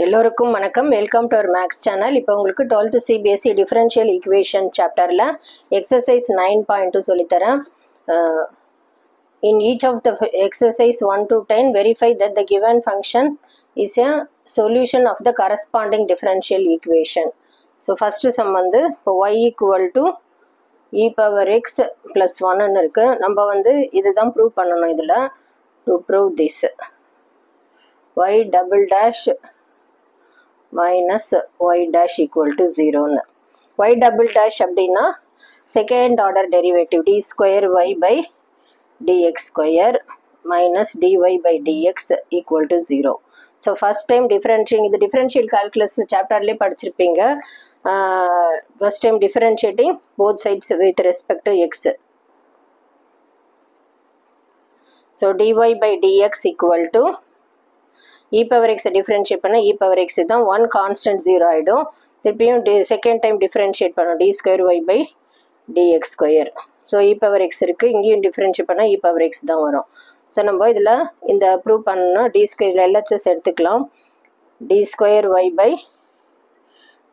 எல்லோருக்கும் வணக்கம். Welcome to our Max channel. இப்போ உங்களுக்கு 12th CBSE டிஃபரன்ஷியல் ஈக்குவேஷன் சாப்டரில் எக்ஸசைஸ் 9.2 சொல்லித்தரேன். In each of the exercise 1 to 10, verify that the given function is a solution of the corresponding differential equation. So first sum வந்து y equal to e power x plus 1 இருக்கு. நம்ம வந்து இதுதான் prove பண்ணணும். இதில் to prove this y double dash minus y dash equal to 0 y double dash அப்படின்னா second order derivative d square y by dx square minus dy by dx equal to 0. So first time differentiating, இது differential calculus chapterலே படிச்சிருப்பீங்க. First time differentiating both sides with respect to x. So dy by dx equal to e power x differentiate பண்ண e power x தான் 1 constant 0 ஆயிடும். திருப்பியும் second time differentiate பண்ணோம் d square y by dx square. So e power x இருக்கு, இங்கேயும் differentiate பண்ண e power x தான் வரும். ஸோ நம்ம இதில் இந்த ப்ரூவ் பண்ணணும். d square LHS எடுத்துக்கலாம். d square y by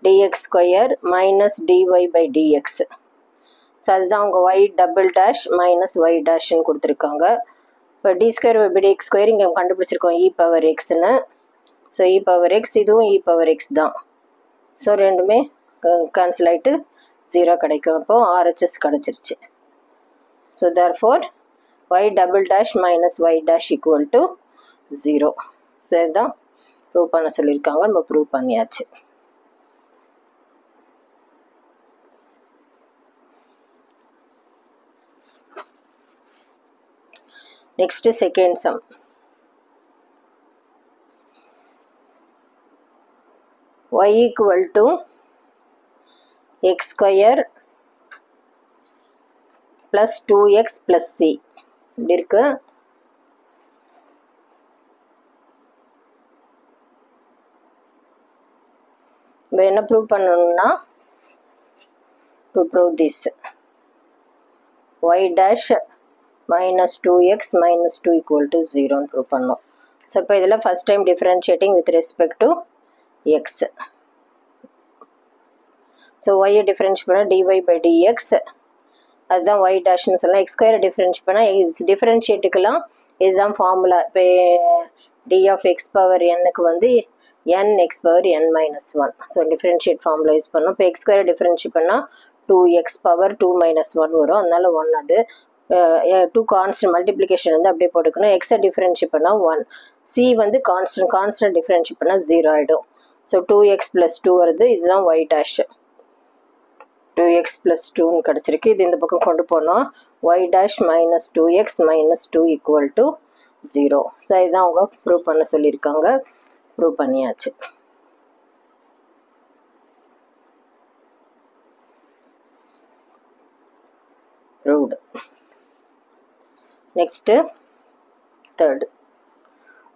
dx square minus dy by dx. So அதுதான் அவங்க y double dash minus y dashன்னு கொடுத்துருக்காங்க. இப்போ d square by d x square இங்கே கண்டுபிடிச்சிருக்கோம் இ பவர் எக்ஸ்ன்னு. ஸோ இ பவர் எக்ஸ் இதுவும் இ பவர் எக்ஸ் தான். ஸோ ரெண்டுமே கேன்சல் ஆகிட்டு 0 கிடைக்கும். அப்போது ஆர்ஹெச்எஸ் கிடச்சிருச்சு. So therefore y double dash minus y dash equal to 0. So இதுதான் ப்ரூவ் பண்ண சொல்லியிருக்காங்க. நம்ம ப்ரூவ் பண்ணியாச்சு. Next second sum. Y equal to x square plus 2x plus c. இப்படி இருக்கு. இப்போ என்ன ப்ரூவ் பண்ணணும்னா to prove this y dash minus 2x minus 2 equal to 0 prove பண்ணோம். ஸோ இப்போ இதில் first time differentiating with respect to x. So ஒய்யை differentiate பண்ணால் dy by dx, அதுதான் y டேஷ்னு சொல்லலாம். எக்ஸ் ஸ்கொயரை டிஃப்ரென்ஷ் பண்ணால் டிஃப்ரென்ஷியேட்டுக்கெல்லாம் இதுதான் ஃபார்முலா. இப்போ டி ஆஃப் எக்ஸ் பவர் என்னுக்கு வந்து n X power n minus 1. So differentiate formula use பண்ணோம். இப்போ எக்ஸ் ஸ்கொயரை டிஃப்ரென்ஷியேட் பண்ணால் 2x பவர் 2 மைனஸ் 1 வரும். அதனால 1 அது 2 கான்ஸ்டன்ட் மல்டிப்ளிகேஷன் வந்து அப்படியே போட்டுக்கணும். எக்ஸை டிஃப்ரென்ஷியேட் பண்ணால் 1, சி வந்து கான்ஸ்டன்ட் டிஃப்ரென்ஷியேட் பண்ணால் 0 ஆகிடும். ஸோ 2x ப்ளஸ் 2 வருது. இதுதான் ஒய் டேஷ். 2x ப்ளஸ் 2ன்னு கிடச்சிருக்கு. இது இந்த பக்கம் கொண்டு போனோம். Y dash minus 2x minus 2 equal to 0. So இதுதான் அவங்க ப்ரூவ் பண்ண சொல்லியிருக்காங்க. ப்ரூவ் பண்ணியாச்சு. Proved. Next third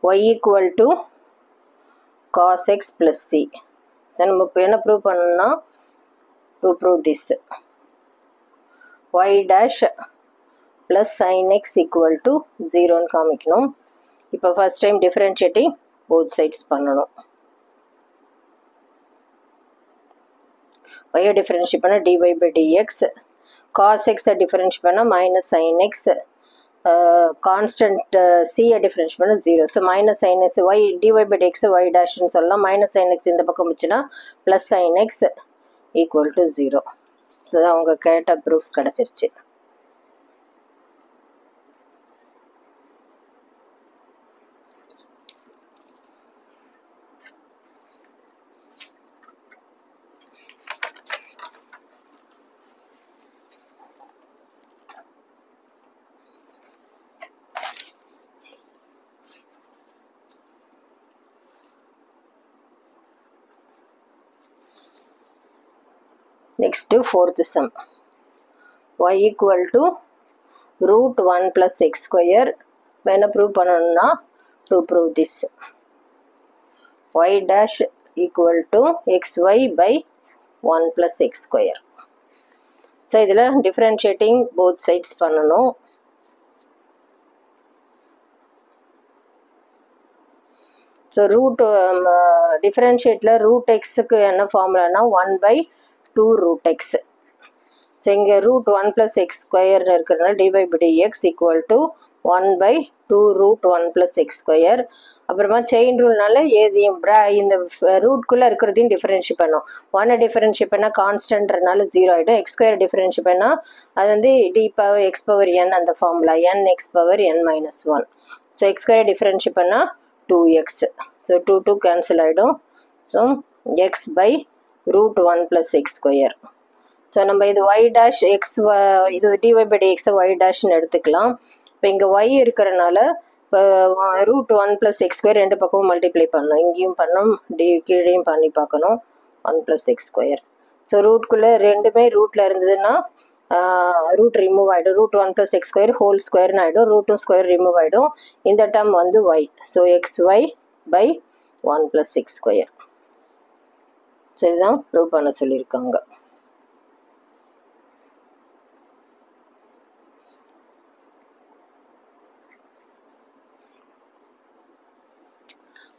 y equal to cos x plus c. ஸோ நம்ம இப்போ என்ன ப்ரூவ் பண்ணணும்னா to prove this y dash plus sin x equal to 0ன்னு காமிக்கணும். இப்போ first time differentiating both sides பண்ணணும். y டிஃப்ரென்ஷியேட் பண்ணால் dy by dx, cos x differentiate பண்ணால் மைனஸ் sin x, கான்ஸ்டன்ட் சியை டிஃப்ரென்ஷியேட் பண்ண 0. So minus sine x y dy by x y டேஷ்னு சொல்லலாம். மைனஸ் சைன் எக்ஸ் இந்த பக்கம் வச்சுன்னா plus sine x equal to 0. So அவங்க கேட்ட ப்ரூஃப் கிடச்சிருச்சு. Next fourth sum, y equal to root 1 plus x square. என்ன ப்ரூவ் பண்ணணும்னா to prove this y dash equal to xy by 1 plus x square. So இதில் differentiating both sides பண்ணணும். So டிஃபரன்ஷியேட்டில் root எக்ஸுக்கு என்ன ஃபார்முலானா 1/2 root X. So இங்கே √1 + x square இருக்கிறதுனால dy/dx = 1/2 √1 + x square. அப்புறமா chain ரூல்னால எதையும் இந்த ரூட்குள்ளே இருக்கிறதையும் டிஃபரன்ஷியேட் பண்ணோம். 1 டிஃபரன்ஷியேட் பண்ணால் கான்ஸ்டன்ட்றனால 0 ஆகிடும். x ஸ்கொயர் டிஃபரன்ஷியேட் பண்ணால் அது வந்து d⁻x⁴n அந்த formula n(x⁻n - 1). So x square differentiate பண்ணால் 2x. ஸோ 2 கேன்சல் ஆகிடும். So x/√1 + x square. So நம்ம இது y dash x இது dy/dx y டேஷ்னு எடுத்துக்கலாம். இப்போ இங்கே y இருக்கிறனால இப்போ √1 + x ஸ்கொயர் ரெண்டு பக்கமும் மல்டிப்ளை பண்ணணும். இங்கேயும் பண்ணோம், கீழேயும் பண்ணி பார்க்கணும். 1 + x ஸ்கொயர். ஸோ ரூட்குள்ளே ரெண்டுமே ரூட்டில் இருந்ததுன்னா ரூட் ரிமூவ் ஆகிடும். √1 + x ஸ்கொயர் ஹோல் ஸ்கொயர்னு ஆகிடும். √2 ஸ்கொயர் ரிமூவ் ஆகிடும். இந்த டேர்ம் வந்து y. So xy/1 + x square. So இதுதான் ப்ரூவ் பண்ண சொல்லியிருக்காங்க.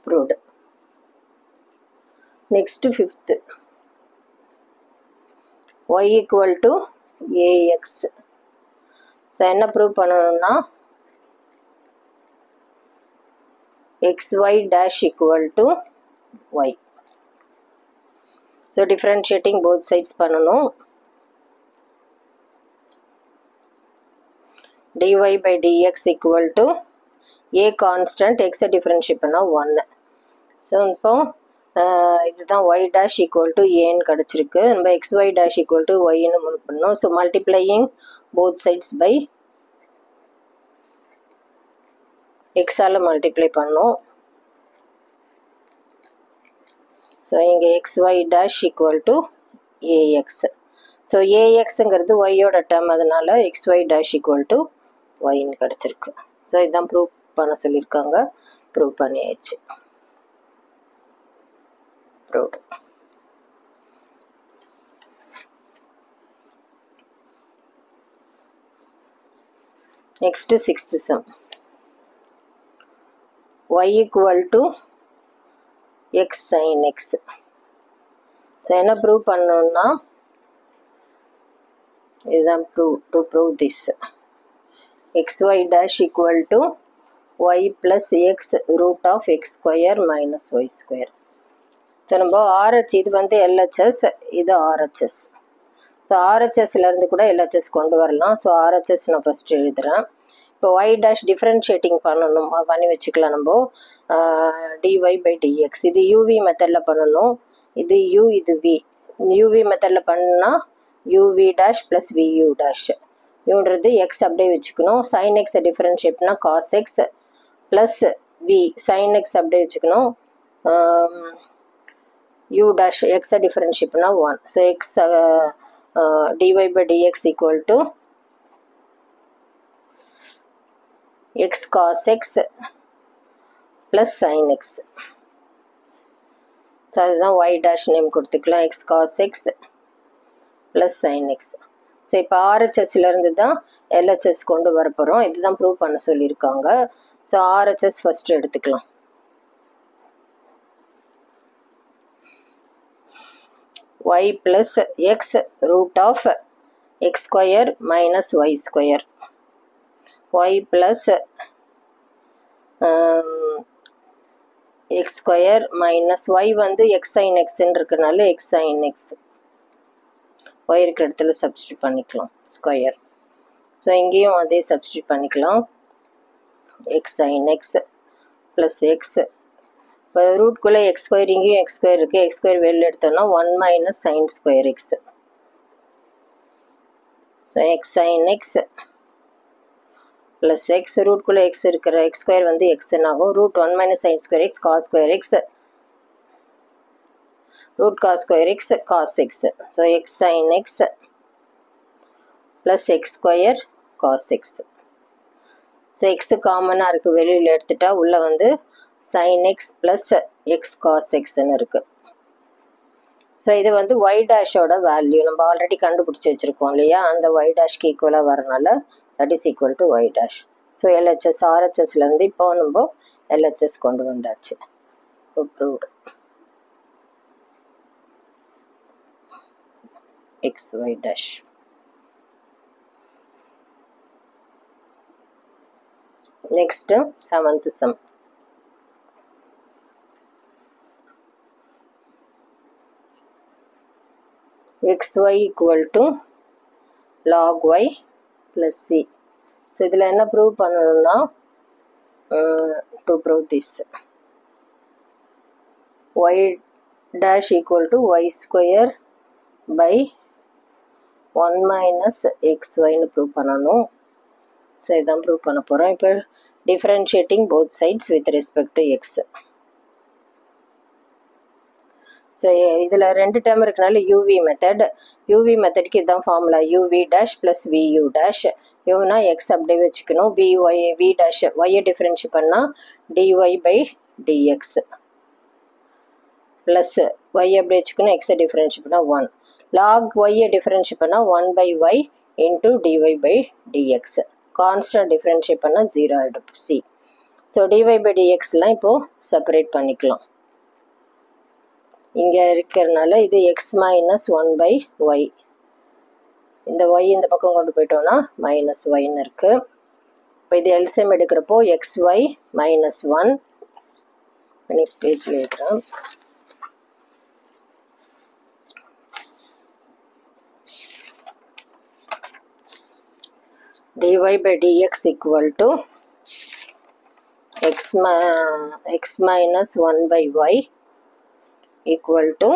Proved. Next, fifth, y = ax. So என்ன ப்ரூவ் பண்ணணும்னா xy dash = y. So differentiating both sides பண்ணணும். dy/dx = a constant x differentiate பண்ணா 1. ஸோ இப்போ இதுதான் y dash = aன்னு கிடச்சிருக்கு. நம்ம xy dash = yன்னு மூவ் பண்ணோம். So multiplying both sides by எக்ஸால் மல்டிப்ளை பண்ணோம். ஸோ இங்கே xy dash = ax. ஸோ axங்கிறது ஒய்யோட டேர்ம், அதனால xy dash = yன்னு கிடச்சிருக்கு. ஸோ இதுதான் ப்ரூவ் பண்ண சொல்லியிருக்காங்க. ப்ரூவ் பண்ணியாச்சு. Proved. Next sixth some. y = x sin x. So என்ன ப்ரூவ் பண்ணணும்னா இதுதான் prove this. xy dash = y + x √(x² - y²). So நம்ம ஆர்ஹெச் இது வந்து எல்ஹெச்எஸ், இது ஆர்ஹெச்எஸ். ஸோ ஆர்ஹெச்எஸ்லேருந்து கூட எல்ஹெச்எஸ் கொண்டு வரலாம். ஸோ ஆர்ஹெச்எஸ் நான் ஃபஸ்ட்டு எழுதுகிறேன். இப்போ y dash டிஃப்ரென்ஷியேட்டிங் பண்ணணும், பண்ணி வச்சுக்கலாம். நம்ம dy/dx இது uv மெத்தடில் பண்ணணும். இது u, இது v. uv மெத்தடில் பண்ணால் uv dash + vu dash. uன்றது x அப்படியே வச்சுக்கணும். sin x டிஃப்ரென்ஷியேட் பண்ணால் cos x + v sin x அப்படியே வச்சுக்கணும். u dash x டிஃபரன்ஷியேட் பண்ணால் 1. So x dy/dx = x cos x + sin x. So அதுதான் y dash நேம் கொடுத்துக்கலாம். x cos x + sin x. So இப்போ ஆர்ஹெச்எஸ்லேருந்து தான் எல்ஹெச்எஸ் கொண்டு வர போகிறோம். இதுதான் ப்ரூவ் பண்ண சொல்லியிருக்காங்க. ஸோ ஆர்ஹெச்எஸ் ஃபஸ்ட்டு எடுத்துக்கலாம். y + x √(x² - y²). y + x² - y வந்து x sin xன்னு இருக்கனால x sin x. y இருக்கிற இடத்துல சப்ஸ்டியூட் பண்ணிக்கலாம் ஸ்கொயர். ஸோ இங்கேயும் அதே சப்ஸ்டியூட் பண்ணிக்கலாம். x sin x + x. இப்போ ரூட்குள்ளே x², இங்கேயும் x² இருக்குது. x² வெளியில் எடுத்தோம்னா 1 - sin² x. So x sin x + x ரூட்குள்ளே x இருக்கிற x² வந்து xன்னு ஆகும். √1 - sin² x cos² x √cos² x cos x. So x sin x + x² cos x. So x காமனாக இருக்குது, வெளியில் எடுத்துட்டா உள்ளே வந்து sin x + x cos xன்னு இருக்குது. ஸோ இது வந்து y டேஷோட வேல்யூ நம்ம ஆல்ரெடி கண்டுபிடிச்சி வச்சுருக்கோம் இல்லையா, அந்த y டேஷ்க்கு ஈக்குவலாக வரனால that is equal to y dash. So LHS ஆர்ஹெச்எஸ்லேருந்து இப்போ நம்ம எல்ஹெச்எஸ் கொண்டு வந்தாச்சு. approved. xy dash. Next, 7th sum. xy equal to log y plus c. So இதில் என்ன ப்ரூவ் பண்ணணும்னா to prove this y dash equal to y square by 1 minus xy னு prove பண்ணணும். ஸோ இதான் ப்ரூவ் பண்ண போகிறோம். இப்போ differentiating both sides with respect to x. So இதில் ரெண்டு டேர்ம் இருக்கனால யூவி மெத்தட். யூவி மெத்தடுக்கு இதுதான் formula, UV dash plus vu dash. யூனா எக்ஸ் அப்படியே வச்சுக்கணும், விஒய் வி டேஷ் ஒய்யை டிஃப்ரென்ஷியேட் பண்ணால் dy by dx plus y அப்படியே வச்சுக்கணும், எக்ஸை டிஃப்ரென்ஷியேட் பண்ணால் 1. லாக் ஒய்யை டிஃப்ரென்ஷியேட் பண்ணால் 1 by y into dy by dx. Constant differentiate பண்ணால் 0 ஆகிடும் சி. ஸோ டிஒய் பை டிஎக்ஸ்லாம் இப்போது செப்பரேட் பண்ணிக்கலாம். இங்கே இருக்கிறதுனால இது எக்ஸ் மைனஸ் 1 பை ஒய், இந்த ஒய் இந்த பக்கம் கொண்டு போயிட்டோம்னா மைனஸ் ஒய்ன்னு இருக்குது. இப்போ இது எல்சிஎம் எடுக்கிறப்போ எக்ஸ் ஒய் மைனஸ் 1. நெக்ஸ்ட் பேஜில் இருக்கிறேன். dy by dx equal to x minus 1 by y equal to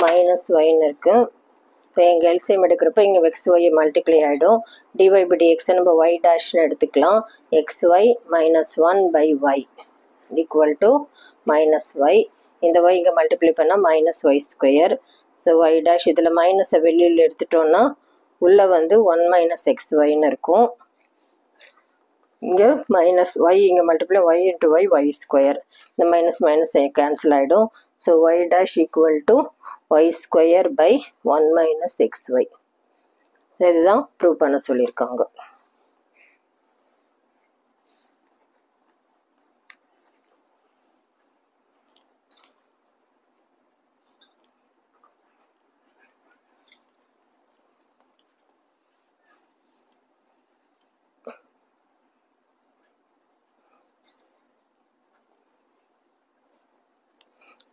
minus yன்னு இருக்கு. இப்போ எங்கள் எல்சிஎம் எடுக்கிறப்ப இங்கே எக்ஸ் ஒய் மல்டிப்ளை ஆகிடும். டிஒய் பை டிஎக்ஸை நம்ம ஒய் டேஷ்னு எடுத்துக்கலாம். X y minus 1 by y equal to minus y. இந்த ஒய் இங்கே மல்டிப்ளை பண்ணால் minus y square. So y dash இதில் மைனஸை வெளியில் எடுத்துட்டோன்னா உள்ளே வந்து 1 மைனஸ் எக்ஸ் ஒய்ன்னு இருக்கும். இங்கே மைனஸ் ஒய் இங்கே multiply y into y y square. இந்த மைனஸ் மைனஸ் கேன்சல் ஆகிடும். So y dash equal to y square by 1 minus x y. So இதுதான் ப்ரூவ் பண்ண சொல்லியிருக்காங்க.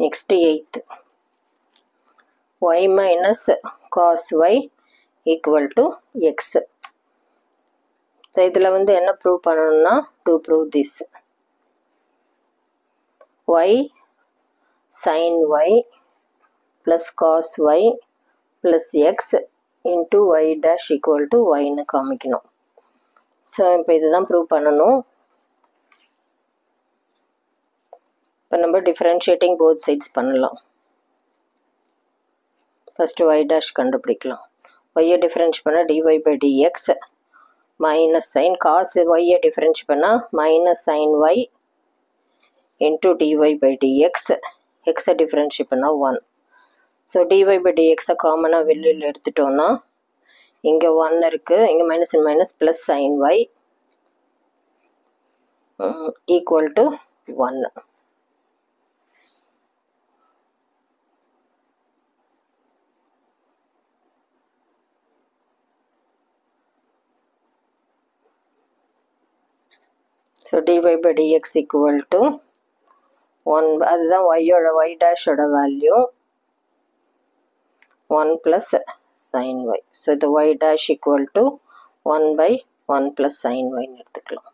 Next 8th, y minus cos y equal to x. So இதில் வந்து என்ன prove பண்ணணும்னா to prove this y sin y plus cos y plus x into y dash equal to yன்னு காமிக்கணும். So இப்போ இதுதான் ப்ரூவ் பண்ணணும். இப்போ நம்ம டிஃப்ரென்ஷியேட்டிங் போத் சைட்ஸ் பண்ணலாம். ஃபஸ்ட்டு ஒய் டேஷ் கண்டுபிடிக்கலாம். ஒய்யை டிஃப்ரென்ஷ் பண்ணால் dy by dx minus sine cos ஒய்யை டிஃப்ரென்ஷ் பண்ணால் minus sine y into dy by dx. எக்ஸை டிஃப்ரென்ஷியேட் பண்ணால் 1. ஸோ டிஒய் பை டிஎக்ஸை காமனாக வெளியில் எடுத்துட்டோன்னா இங்கே 1 இருக்குது, இங்கே minus minus plus sine y equal to 1. So dy by dx equal to 1, அதுதான் ஒய்யோட ஒய் டேஷோட value 1 plus sine y. So இது y dash equal to 1 by 1 plus sine ஒய்ன்னு எடுத்துக்கலாம்.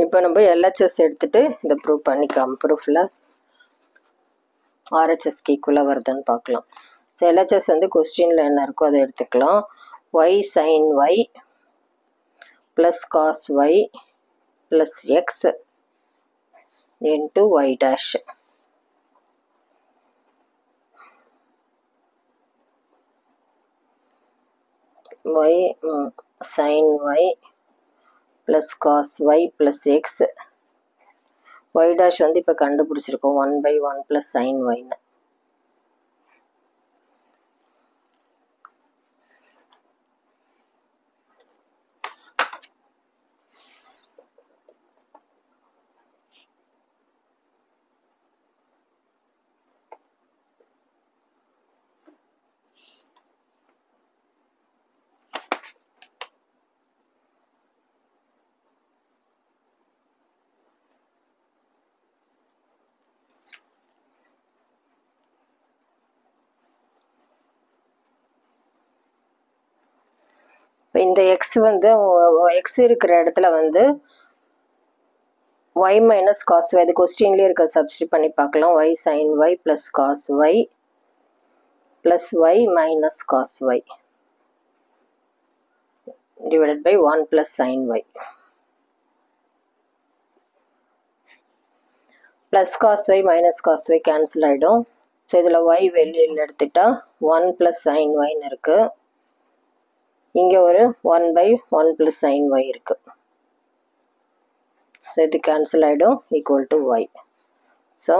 இப்போ நம்ம எல்ஹெச்எஸ் எடுத்துகிட்டு இதை ப்ரூவ் பண்ணிக்கலாம். ப்ரூஃபில் ஆர்ஹெச்எஸ்க்கு ஈக்குவலாக வருதுன்னு பார்க்கலாம். ஸோ எல்ஹெச்எஸ் வந்து கொஸ்டினில் என்ன இருக்கோ அதை எடுத்துக்கலாம். y sin y plus cos y plus x into y dash. y sin y plus cos y plus x. y dash வந்து இப்போ கண்டுபிடிச்சிருக்கோம் 1 by 1 plus sin yன்னு. இந்த x வந்து x இருக்கிற இடத்துல வந்து y minus cos y, அது கொஸ்டின்லேயே இருக்க, சப்ஸ்டிட் பண்ணி பார்க்கலாம். y sin y plus cos y plus y minus cos y divided by 1 plus sin y. plus cos y minus cos y cancel ஆகிடும். ஸோ இதில் y வெளியில் எடுத்துட்டா 1 plus sin y இருக்கு. இங்கே ஒரு 1 by 1 plus sin y இருக்கு. So இது cancel ஆகிடும், equal to y. So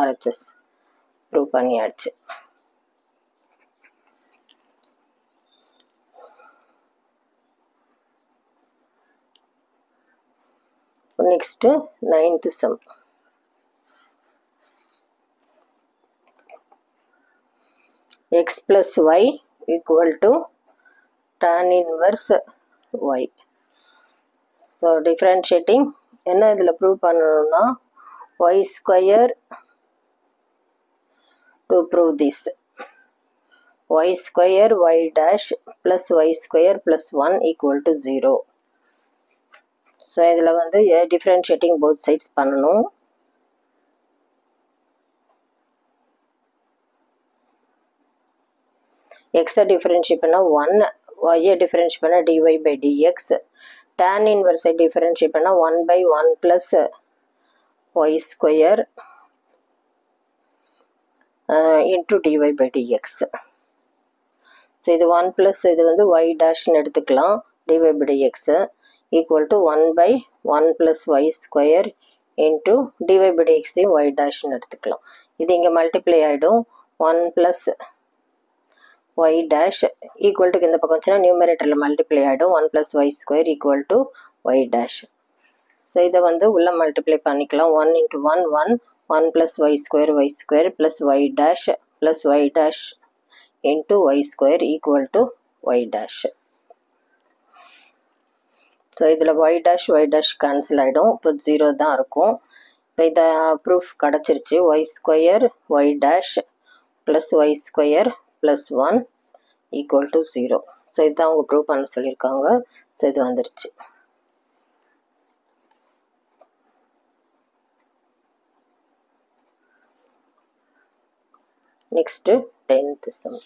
RHS prove பண்ணியாச்சு. Next 9th sum. x plus y equal to tan inverse y. So differentiating என்ன இதில் ப்ரூவ் பண்ணணும்னா y square to prove this y square y dash plus y square plus 1 equal to 0. So இதில் வந்து differentiating both sides பண்ணணும். x differentiate பண்ணால் 1, y differentiate பண்ணால் dy by dx, tan inverse differentiate பண்ணால் 1 by 1 plus y square into dy by dx. So இது 1 plus இது வந்து y டேஷ்னு எடுத்துக்கலாம், dy by dx equal to 1 by 1 plus y square into dy by dx y டேஷ்னு எடுத்துக்கலாம். இது இங்கே multiply ஆகிடும். 1 plus y dash equal to இந்த பக்கம் வச்சுன்னா நியூமரேட்டரில் மல்டிப்ளை ஆகிடும். 1 plus y square equal to y dash. So இதை வந்து உள்ள மல்டிப்ளை பண்ணிக்கலாம். 1 into 1 1 1 plus y square plus y dash into y square equal to y dash. So இதில் y dash கேன்சல் ஆகிடும். இப்போ 0 தான் இருக்கும். இப்போ இதை ப்ரூஃப் கிடச்சிருச்சு. y square y dash plus y square plus 1 equal to 0. So இதுதான் அவங்க ப்ரூவ் பண்ண சொல்லியிருக்காங்க. ஸோ இது வந்துருச்சு. Next 10th sum.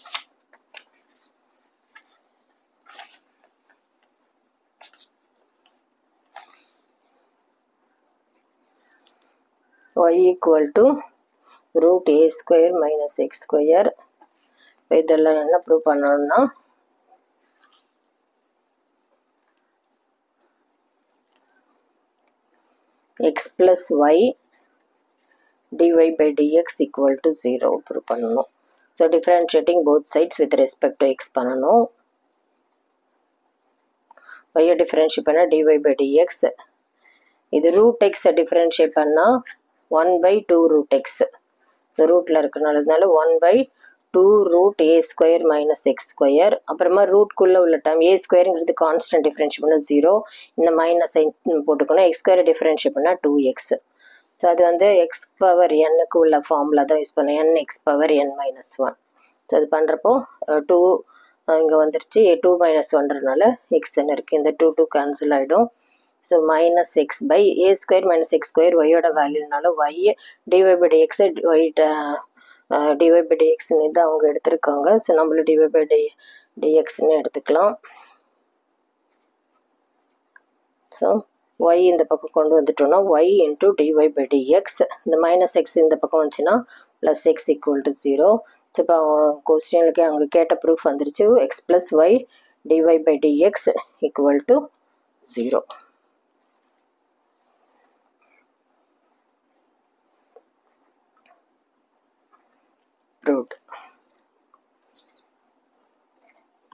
y equal to root a square minus x square. இதெல்லாம் என்ன ப்ரூவ் பண்ணணும்னா x plus y dy by dx equal to 0 ப்ரூவ் பண்ணணும். So differentiating both sides with respect to x பண்ணணும். y டிஃப்ரென்ஷியேட் பண்ணால் dy by dx, இது root எக்ஸை differentiate பண்ணால் 1 by 2 root x. ஸோ ரூட்டில் இருக்கிறனால 1 by 2 root a square minus x square. அப்புறமா ரூட்குள்ளே உள்ள டைம் a ஸ்கொயருங்கிறது கான்ஸ்டன்ட் டிஃப்ரென்ஷியேட் பண்ணால் 0, இந்த மைனஸ் போட்டுக்கணும். x ஸ்கொயர் டிஃப்ரென்ஷியேட் பண்ணால் 2x. ஸோ அது வந்து எக்ஸ் பவர் எண்ணுக்கு உள்ள ஃபார்முலா தான் யூஸ் பண்ணேன், n x power n minus 1. So அது பண்ணுறப்போ 2 இங்கே வந்துருச்சு, 2 minus 1ன்றனால எக்ஸ்ன்னு இருக்குது. இந்த 2 கேன்சல் ஆகிடும். So minus x by a square minus x square ஒய்யோட வேல்யூனால y dy by dx y dy by dxன்னு இது அவங்க எடுத்திருக்காங்க. ஸோ நம்மளும் dy by dxன்னு எடுத்துக்கலாம். ஸோ y இந்த பக்கம் கொண்டு வந்துட்டோம்னா y into dy by dx, இந்த மைனஸ் எக்ஸ் இந்த பக்கம் வந்துச்சுன்னா plus x equal to 0. So இப்போ கொஸ்டினுக்கு அங்கே கேட்ட ப்ரூஃப் வந்துருச்சு. X plus y dy by dx equal to 0. Proved.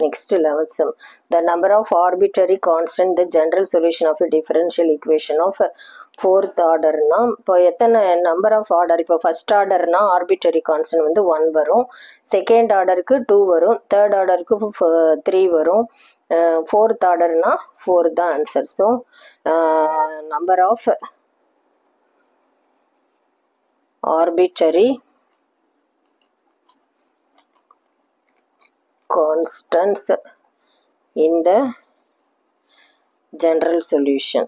Next 11th sum. The number of arbitrary constant, the general solution of a differential equation of fourth order na, இப்போ எத்தனை number of order, இப்போ first ஆர்டர்னா arbitrary constant வந்து 1 வரும், second ஆர்டருக்கு 2 வரும், third ஆர்டருக்கு 3 வரும், fourth ஆர்டர்னா 4 தான் answer. So number of arbitrary constants in the general solution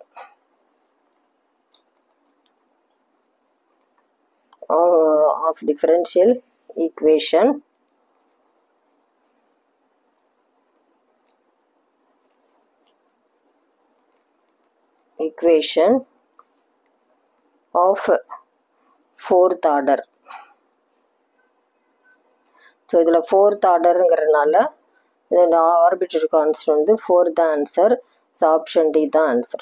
of differential equation of fourth order. So இதில் fourth orderங்கிறதுனால இதோட arbitrary constant வந்து 4th answer. So option D தான் answer.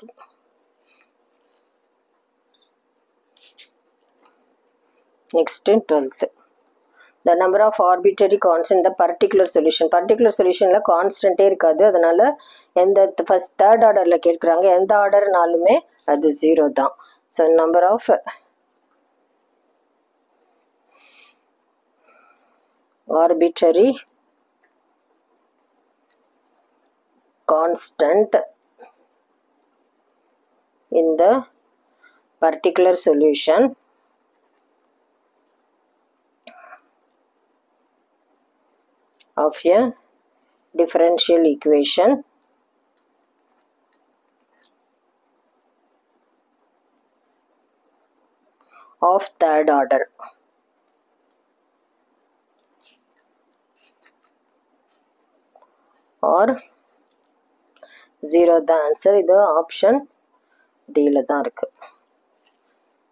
Next 12th. The number of arbitrary constant in the particular solution. Particular solutionல கான்ஸ்டன்ட்டே இருக்காது, அதனால எந்த first third ஆர்டர்ல கேட்குறாங்க, எந்த ஆர்டர்னாலுமே அது 0 தான். So number of arbitrary constant in the particular solution of a differential equation of third order. Or 0 the answer. இது option டியில் தான் இருக்கு.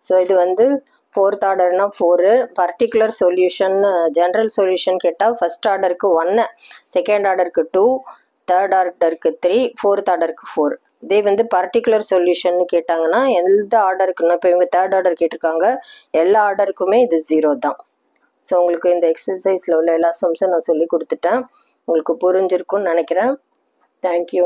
ஸோ இது வந்து ஃபோர்த் ஆர்டர்னா 4, பர்டிகுலர் சொல்யூஷன் ஜென்ரல் சொல்யூஷன் கேட்டால் ஃபர்ஸ்ட் ஆர்டருக்கு 1, செகண்ட் ஆர்டருக்கு 2, தேர்ட் ஆர்டருக்கு 3, ஃபோர்த் ஆர்டருக்கு 4. இதே வந்து பர்டிகுலர் சொல்யூஷன் கேட்டாங்கன்னா எந்த ஆர்டருக்குன்னா, இப்போ இவங்க தேர்ட் ஆர்டர் கேட்டிருக்காங்க, எல்லா ஆர்டருக்குமே இது 0 தான். ஸோ உங்களுக்கு இந்த எக்ஸசைஸில் உள்ள எல்லா சம்ஸும் நான் சொல்லி கொடுத்துட்டேன். உங்களுக்கு புரிஞ்சிருக்கும்னு நினைக்கிறேன். தேங்க்யூ.